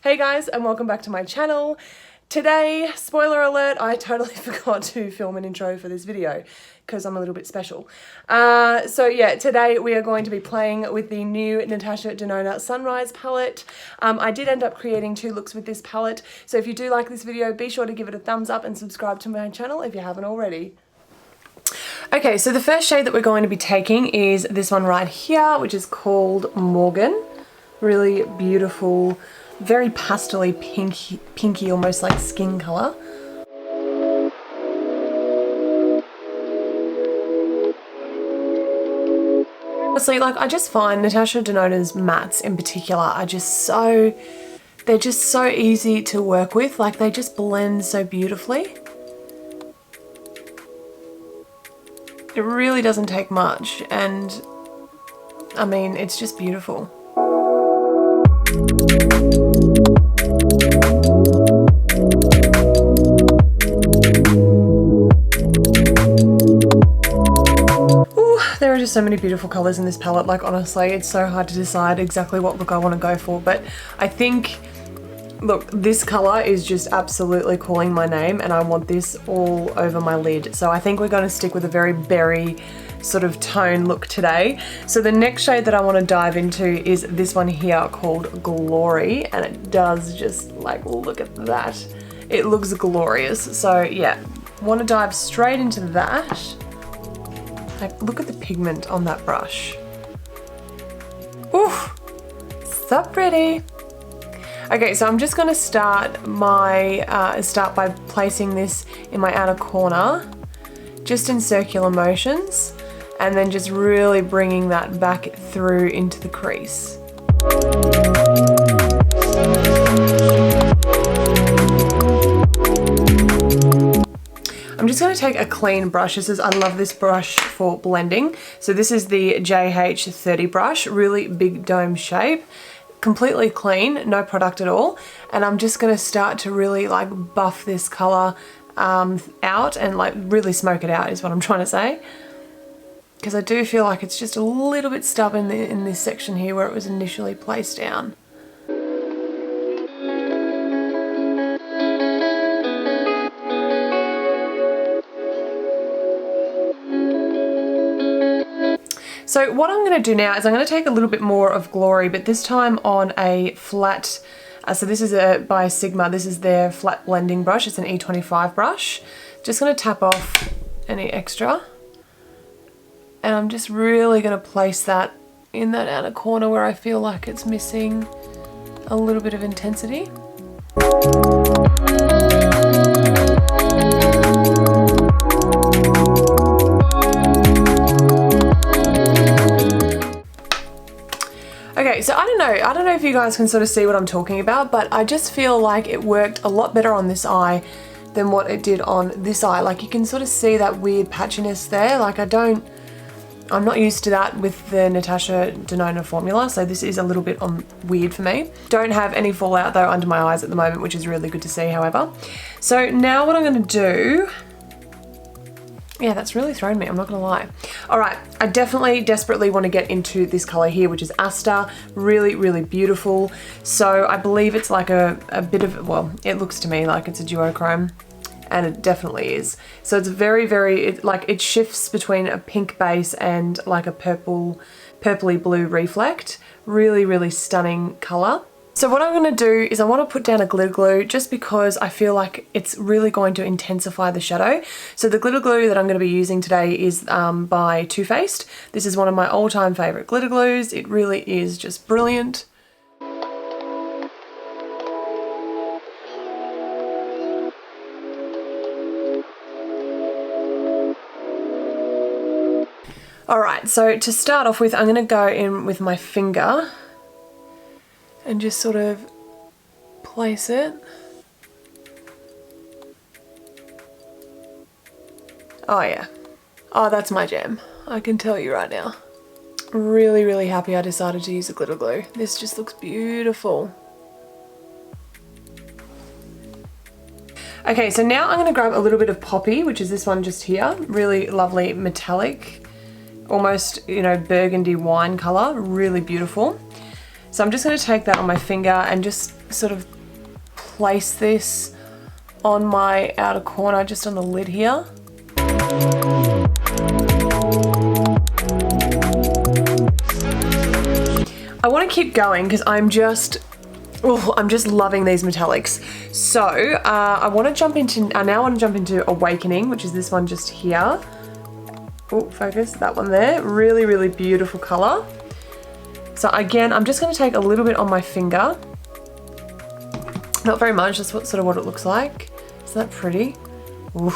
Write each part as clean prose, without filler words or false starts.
Hey guys, and welcome back to my channel. Today, spoiler alert, I totally forgot to film an intro for this video because I'm a little bit special. So yeah, today we are going to be playing with the new Natasha Denona Sunrise Palette. I did end up creating 2 looks with this palette, so if you do like this video, be sure to give it a thumbs up and subscribe to my channel if you haven't already. Okay, so the first shade that we're going to be taking is this one right here, which is called Morgan. Really beautiful, very pastel-y, pinky, almost like skin colour. Honestly, like, I just find Natasha Denona's mattes in particular are just so, they're just so easy to work with. Like, they just blend so beautifully. It really doesn't take much, and I mean, it's just beautiful. There are just so many beautiful colours in this palette. Like, honestly, it's so hard to decide exactly what look I want to go for, but I think, look, this colour is just absolutely calling my name, and I want this all over my lid. So I think we're going to stick with a very berry sort of tone look today. So the next shade that I want to dive into is this one here called Glory, and it does just, like, look at that. It looks glorious. So yeah, want to dive straight into that. Like, look at the pigment on that brush. Ooh, so pretty. Okay, so I'm just going to start by placing this in my outer corner, just in circular motions, and then just really bringing that back through into the crease. I'm just going to take a clean brush. I love this brush for blending. So this is the JH30 brush, really big dome shape, completely clean, no product at all. And I'm just going to start to really, like, buff this color out and, like, really smoke it out is what I'm trying to say. Because I do feel like it's just a little bit stubborn in this section here where it was initially placed down. So what I'm going to do now is I'm going to take a little bit more of Glory, but this time on a flat, so this is by Sigma, this is their flat blending brush, it's an E25 brush. Just going to tap off any extra, and I'm just really going to place that in that outer corner where I feel like it's missing a little bit of intensity. Okay, so I don't know if you guys can sort of see what I'm talking about, but I just feel like it worked a lot better on this eye than what it did on this eye. Like, you can sort of see that weird patchiness there. Like, I'm not used to that with the Natasha Denona formula, so this is a little bit weird for me. Don't have any fallout though under my eyes at the moment, which is really good to see, however. So now what I'm going to do, yeah, that's really thrown me, I'm not gonna lie. All right, I desperately want to get into this color here, which is Asta. Really, really beautiful. So I believe it's like a bit of, well, it looks to me like it's a duochrome, and it definitely is. So it's very, it shifts between a pink base and like a purpley blue reflect. Really, really stunning color. So what I'm going to do is I want to put down a glitter glue just because I feel like it's really going to intensify the shadow. So the glitter glue that I'm going to be using today is by Too Faced. This is one of my all-time favorite glitter glues. It really is just brilliant. Alright, so to start off with, I'm going to go in with my finger and just sort of place it. Oh yeah. Oh, that's my jam. I can tell you right now. Really, really happy I decided to use a glitter glue. This just looks beautiful. Okay, so now I'm going to grab a little bit of Poppy, which is this one just here. Really lovely metallic, almost, you know, burgundy wine color. Really beautiful. So I'm just going to take that on my finger and just sort of place this on my outer corner, just on the lid here. I want to keep going because I'm just loving these metallics. So I want to jump into, I now want to jump into Awakening, which is this one just here. Oh, focus, that one there. Really, really beautiful color. So again, I'm just going to take a little bit on my finger. Not very much, that's sort of what it looks like. Isn't that pretty? Ooh.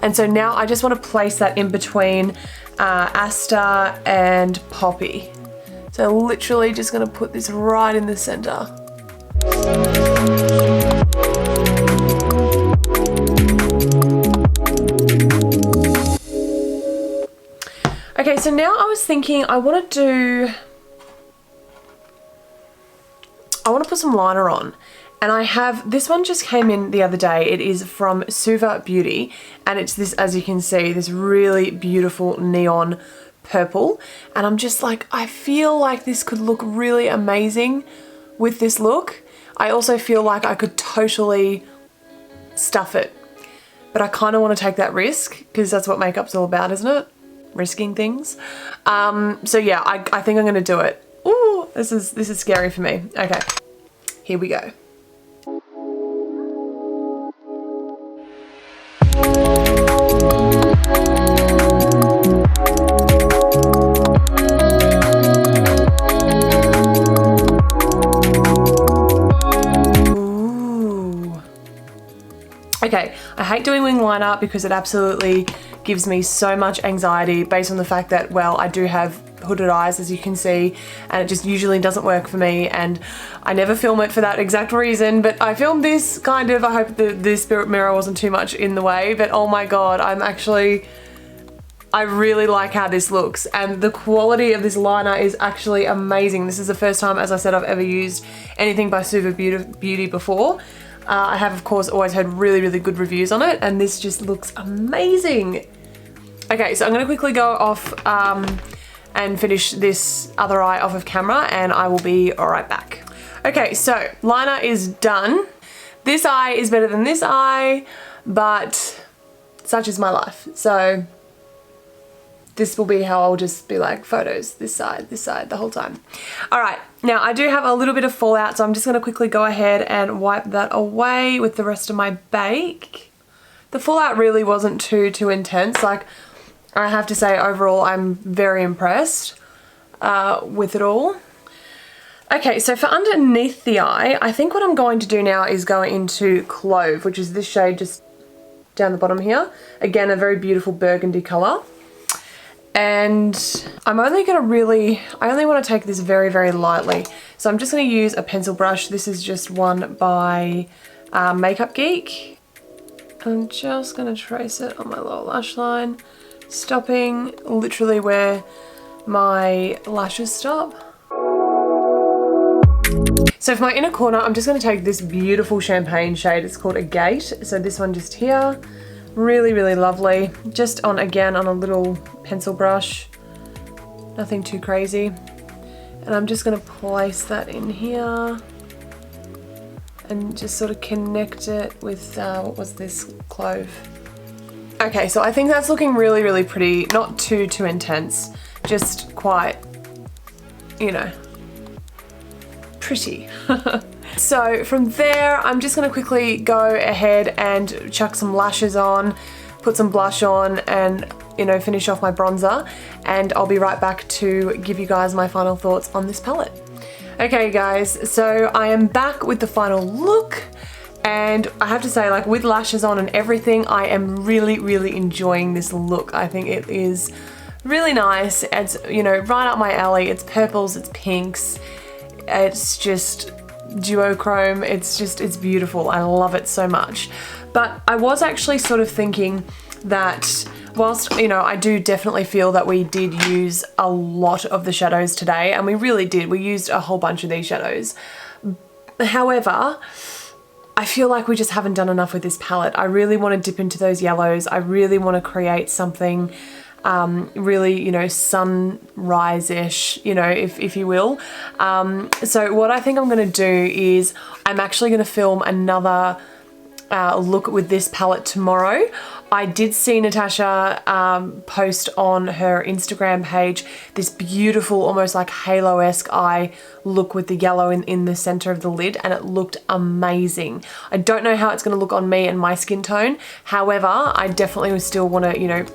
And so now I just want to place that in between Aster and Poppy. So literally just going to put this right in the center. Okay, so now I was thinking I want to put some liner on. And I have, this one just came in the other day. It is from RoarBeauty, and it's this, as you can see, this really beautiful neon purple. And I'm just like, I feel like this could look really amazing with this look. I also feel like I could totally stuff it, but I kind of want to take that risk because that's what makeup's all about, isn't it? Risking things. So yeah, I think I'm going to do it. Ooh, this is scary for me. Okay, here we go. Okay, I hate doing wing liner because it absolutely gives me so much anxiety based on the fact that, well, I do have hooded eyes, as you can see, and it just usually doesn't work for me, and I never film it for that exact reason, but I filmed this kind of, I hope the spirit mirror wasn't too much in the way, but oh my god, I really like how this looks, and the quality of this liner is actually amazing. This is the first time, as I said, I've ever used anything by RoarBeauty before. I have, of course, always heard really, really good reviews on it, and this just looks amazing. Okay, so I'm going to quickly go off and finish this other eye off of camera, and I will be right back. Okay, so liner is done. This eye is better than this eye, but such is my life. So this will be how I'll just be like, photos, this side, the whole time. All right, now I do have a little bit of fallout, so I'm just gonna quickly go ahead and wipe that away with the rest of my bake. The fallout really wasn't too intense. Like, I have to say, overall, I'm very impressed with it all. Okay, so for underneath the eye, I think what I'm going to do now is go into Clove, which is this shade just down the bottom here. Again, a very beautiful burgundy color. And I'm only gonna I only want to take this very, very lightly. So I'm just gonna use a pencil brush. This is just one by Makeup Geek. I'm just gonna trace it on my lower lash line, stopping literally where my lashes stop. So for my inner corner, I'm just gonna take this beautiful champagne shade. It's called Agate. So this one just here. Really, really lovely. Just on, again, on a little pencil brush. Nothing too crazy. And I'm just gonna place that in here and just sort of connect it with, what was this, Clove. Okay, so I think that's looking really, really pretty. Not too intense. Just quite, you know, pretty. So from there, I'm just gonna quickly go ahead and chuck some lashes on, put some blush on, and, you know, finish off my bronzer, and I'll be right back to give you guys my final thoughts on this palette. Okay guys, so I am back with the final look, and I have to say, like, with lashes on and everything, I am really, really enjoying this look. I think it is really nice. It's, you know, right up my alley. It's purples, it's pinks, it's just duochrome. It's beautiful. I love it so much. But I was actually sort of thinking that whilst, you know, I do definitely feel that we did use a lot of the shadows today, and we really did. We used a whole bunch of these shadows. However, I feel like we just haven't done enough with this palette. I really want to dip into those yellows. I really want to create something really, you know, sunrise-ish, you know, if you will. So what I think I'm going to do is I'm actually going to film another look with this palette tomorrow. I did see Natasha post on her Instagram page this beautiful, almost like halo-esque eye look with the yellow in the center of the lid, and it looked amazing. I don't know how it's going to look on me and my skin tone. However, I definitely still want to, you know,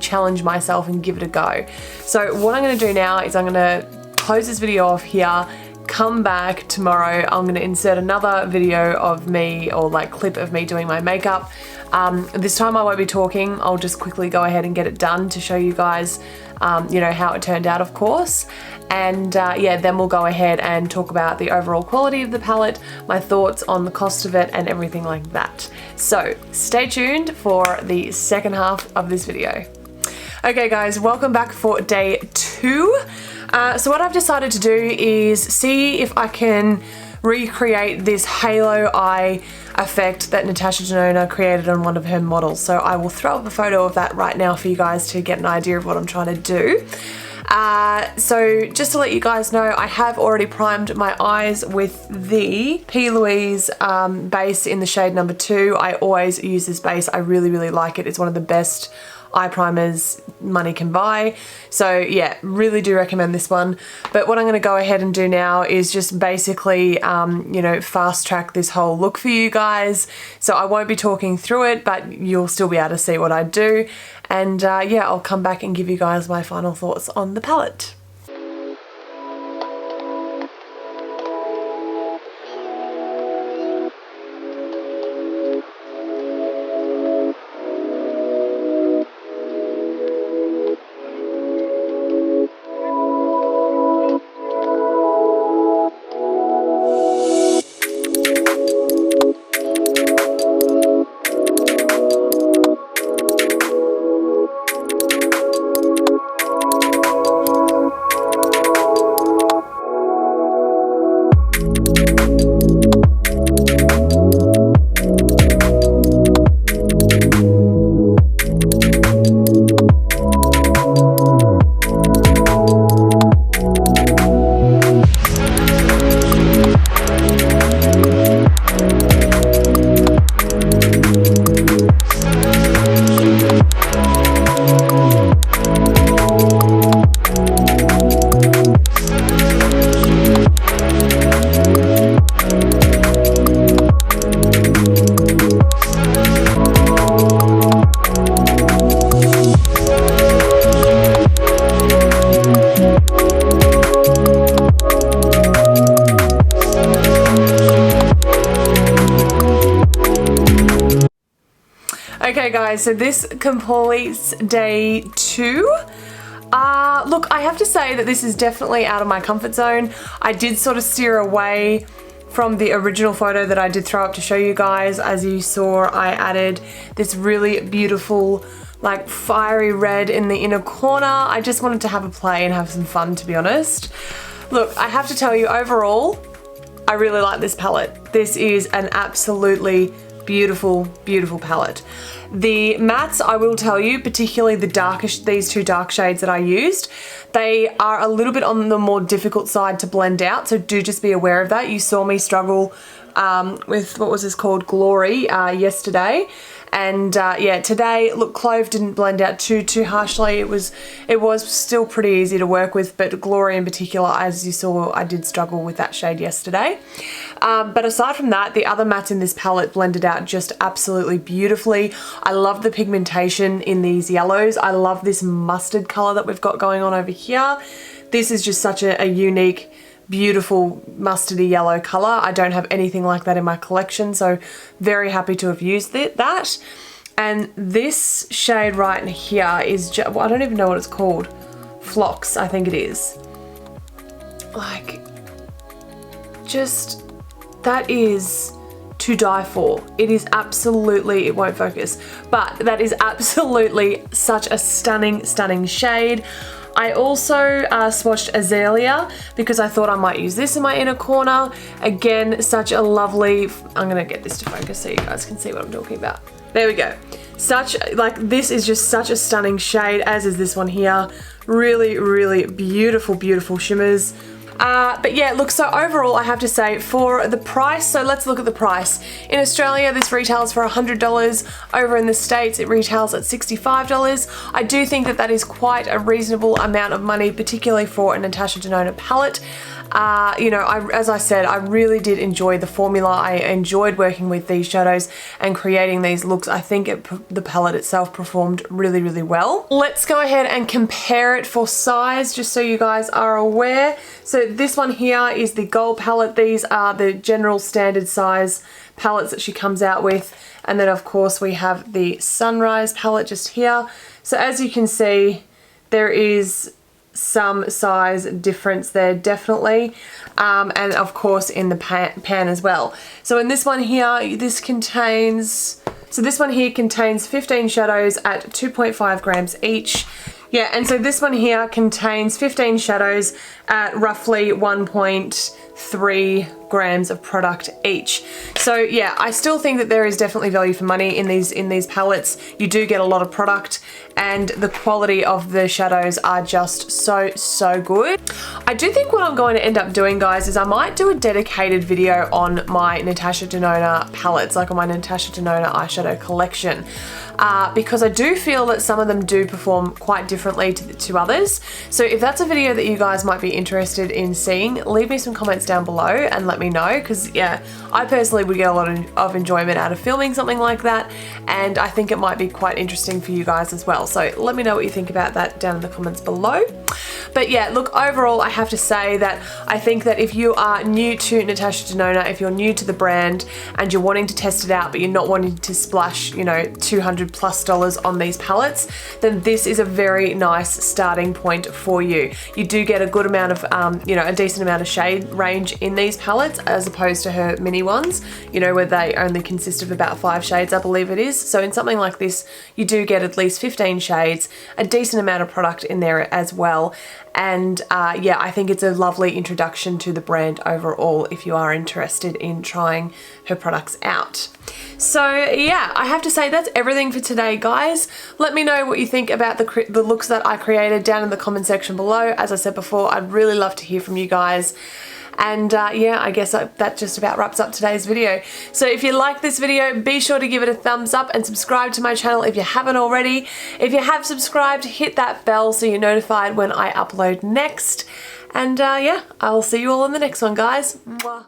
challenge myself and give it a go. So what I'm going to do now is I'm going to close this video off here, come back tomorrow. I'm going to insert another video of me, or like clip of me doing my makeup. This time I won't be talking. I'll just quickly go ahead and get it done to show you guys, you know, how it turned out, of course. And yeah, then we'll go ahead and talk about the overall quality of the palette, my thoughts on the cost of it, and everything like that. So stay tuned for the second half of this video. Okay guys, welcome back for day 2. So what I've decided to do is see if I can recreate this halo eye effect that Natasha Denona created on one of her models. So I will throw up a photo of that right now for you guys to get an idea of what I'm trying to do. So just to let you guys know, I have already primed my eyes with the P. Louise base in the shade number 2. I always use this base. I really, really like it. It's one of the best eye primers money can buy. So yeah, really do recommend this one. But what I'm going to go ahead and do now is just basically, you know, fast track this whole look for you guys. So I won't be talking through it, but you'll still be able to see what I do. And yeah, I'll come back and give you guys my final thoughts on the palette. Okay guys, so this completes day 2. Look, I have to say that this is definitely out of my comfort zone. I did sort of steer away from the original photo that I did throw up to show you guys. As you saw, I added this really beautiful, like fiery red in the inner corner. I just wanted to have a play and have some fun, to be honest. Look, I have to tell you, overall, I really like this palette. This is an absolutely beautiful, beautiful palette. The mattes, I will tell you, particularly the darkest, these 2 dark shades that I used, they are a little bit on the more difficult side to blend out, so do just be aware of that. You saw me struggle with, what was this called, Glory yesterday. And yeah, today, look, Clove didn't blend out too harshly. It was still pretty easy to work with, but Glory in particular, as you saw, I did struggle with that shade yesterday. But aside from that, the other mattes in this palette blended out just absolutely beautifully. I love the pigmentation in these yellows. I love this mustard color that we've got going on over here. This is just such a unique, beautiful mustardy yellow color. I don't have anything like that in my collection, so very happy to have used that. And this shade right here is just, well, I don't even know what it's called. Phlox, I think it is. Like, just, that is to die for. It is absolutely, it won't focus, but that is absolutely such a stunning, stunning shade. I also swatched Azalea because I thought I might use this in my inner corner. Again, such a lovely, I'm gonna get this to focus so you guys can see what I'm talking about. There we go. This is just such a stunning shade, as is this one here. Really, really beautiful, beautiful shimmers. But yeah, look, so overall I have to say for the price, so let's look at the price. In Australia, this retails for $100. Over in the States, it retails at $65. I do think that that is quite a reasonable amount of money, particularly for a Natasha Denona palette. You know, as I said, I really did enjoy the formula. I enjoyed working with these shadows and creating these looks. I think the palette itself performed really, really well. Let's go ahead and compare it for size, just so you guys are aware. So this one here is the gold palette. These are the general standard size palettes that she comes out with. And then of course we have the Sunrise palette just here. So as you can see, there is some size difference there, definitely, and of course in the pan as well. So in this one here, this one here contains 15 shadows at 2.5 grams each. Yeah, and so this one here contains 15 shadows at roughly 1.3 grams of product each. So yeah, I still think that there is definitely value for money in these palettes. You do get a lot of product and the quality of the shadows are just so good. I do think what I'm going to end up doing, guys, is I might do a dedicated video on my Natasha Denona palettes, like on my Natasha Denona eyeshadow collection. Because I do feel that some of them do perform quite differently to others. So if that's a video that you guys might be interested in seeing, leave me some comments down below and let me know, because yeah, I personally would get a lot of enjoyment out of filming something like that, and I think it might be quite interesting for you guys as well. So let me know what you think about that down in the comments below. But yeah, look, overall I have to say that I think that if you are new to Natasha Denona, if you're new to the brand and you're wanting to test it out but you're not wanting to splash, you know, $200+ on these palettes, then this is a very nice starting point for you. You do get a good amount of, you know, a decent amount of shade range in these palettes as opposed to her mini ones, you know, where they only consist of about 5 shades, I believe it is. So in something like this, you do get at least 15 shades, a decent amount of product in there as well. And yeah, I think it's a lovely introduction to the brand overall if you are interested in trying her products out. So yeah, I have to say that's everything for today, guys. Let me know what you think about the looks that I created down in the comment section below. As I said before, I'd really love to hear from you guys. And yeah, I guess that just about wraps up today's video. So if you like this video, be sure to give it a thumbs up and subscribe to my channel if you haven't already. If you have subscribed, hit that bell so you're notified when I upload next. And yeah, I'll see you all in the next one, guys. Mwah.